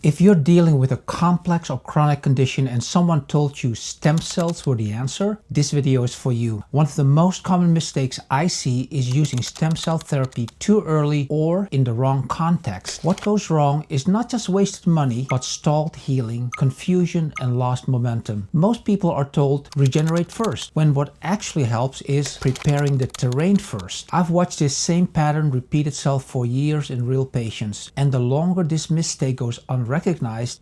If you're dealing with a complex or chronic condition and someone told you stem cells were the answer, this video is for you. One of the most common mistakes I see is using stem cell therapy too early or in the wrong context. What goes wrong is not just wasted money, but stalled healing, confusion, and lost momentum. Most people are told regenerate first, when what actually helps is preparing the terrain first. I've watched this same pattern repeat itself for years in real patients, and the longer this mistake goes unrecognized,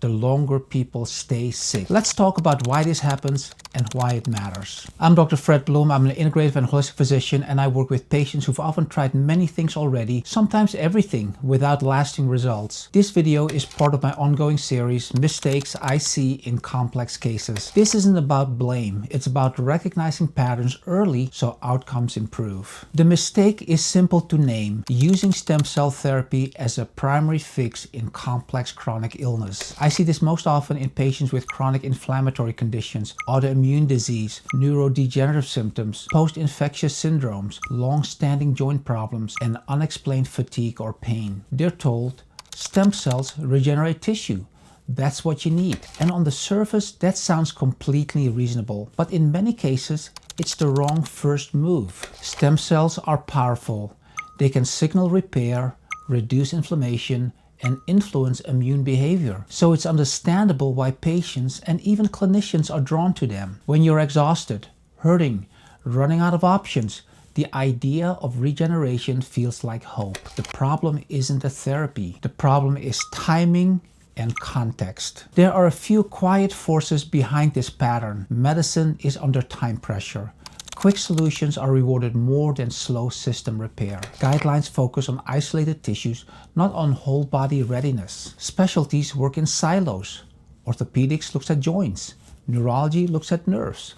the longer people stay sick. Let's talk about why this happens and why it matters. I'm Dr. Bloem. I'm an integrative and holistic physician, and I work with patients who've often tried many things already, sometimes everything, without lasting results. This video is part of my ongoing series, Mistakes I See in Complex Cases. This isn't about blame. It's about recognizing patterns early so outcomes improve. The mistake is simple to name: using stem cell therapy as a primary fix in complex chronic illness. I see this most often in patients with chronic inflammatory conditions, autoimmune disease, neurodegenerative symptoms, post-infectious syndromes, long-standing joint problems, and unexplained fatigue or pain. They're told, stem cells regenerate tissue. That's what you need. And on the surface, that sounds completely reasonable. But in many cases, it's the wrong first move. Stem cells are powerful. They can signal repair, reduce inflammation, and influence immune behavior. So it's understandable why patients and even clinicians are drawn to them. When you're exhausted, hurting, running out of options, the idea of regeneration feels like hope. The problem isn't the therapy. The problem is timing and context. There are a few quiet forces behind this pattern. Medicine is under time pressure. Quick solutions are rewarded more than slow system repair. Guidelines focus on isolated tissues, not on whole body readiness. Specialties work in silos. Orthopedics looks at joints. Neurology looks at nerves.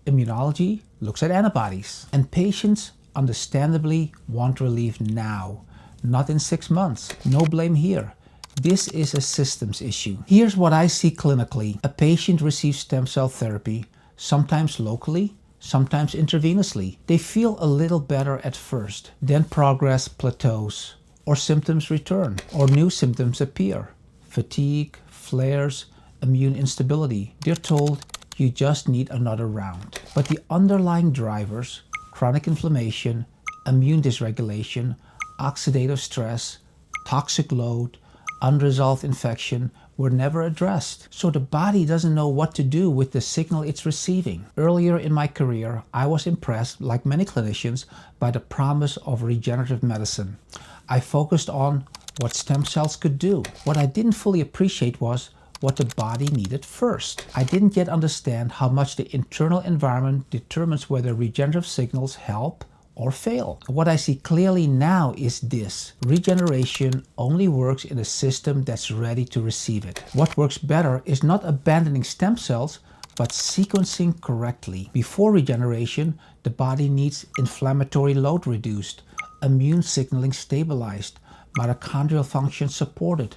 Immunology looks at antibodies. And patients understandably want relief now, not in 6 months. No blame here. This is a systems issue. Here's what I see clinically. A patient receives stem cell therapy, sometimes locally, sometimes intravenously. They feel a little better at first, then progress plateaus, or symptoms return, or new symptoms appear. Fatigue, flares, immune instability. They're told you just need another round. But the underlying drivers, chronic inflammation, immune dysregulation, oxidative stress, toxic load, unresolved infection, were never addressed. So the body doesn't know what to do with the signal it's receiving. Earlier in my career, I was impressed, like many clinicians, by the promise of regenerative medicine. I focused on what stem cells could do. What I didn't fully appreciate was what the body needed first. I didn't yet understand how much the internal environment determines whether regenerative signals help or fail. What I see clearly now is this: regeneration only works in a system that's ready to receive it. What works better is not abandoning stem cells, but sequencing correctly. Before regeneration, the body needs inflammatory load reduced, immune signaling stabilized, mitochondrial function supported,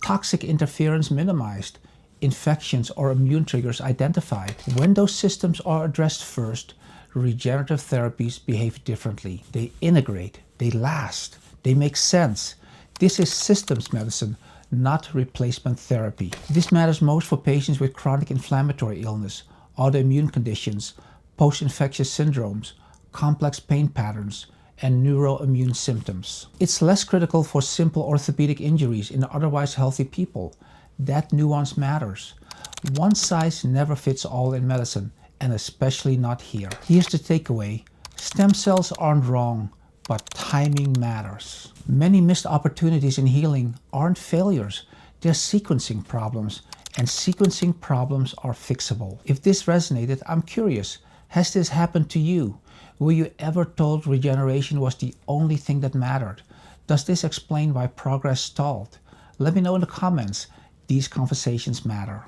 toxic interference minimized, infections or immune triggers identified. When those systems are addressed first, regenerative therapies behave differently. They integrate, they last, they make sense. This is systems medicine, not replacement therapy. This matters most for patients with chronic inflammatory illness, autoimmune conditions, post-infectious syndromes, complex pain patterns, and neuroimmune symptoms. It's less critical for simple orthopedic injuries in otherwise healthy people. That nuance matters. One size never fits all in medicine, and especially not here. Here's the takeaway: stem cells aren't wrong, but timing matters. Many missed opportunities in healing aren't failures, they're sequencing problems, and sequencing problems are fixable. If this resonated, I'm curious, has this happened to you? Were you ever told regeneration was the only thing that mattered? Does this explain why progress stalled? Let me know in the comments. These conversations matter.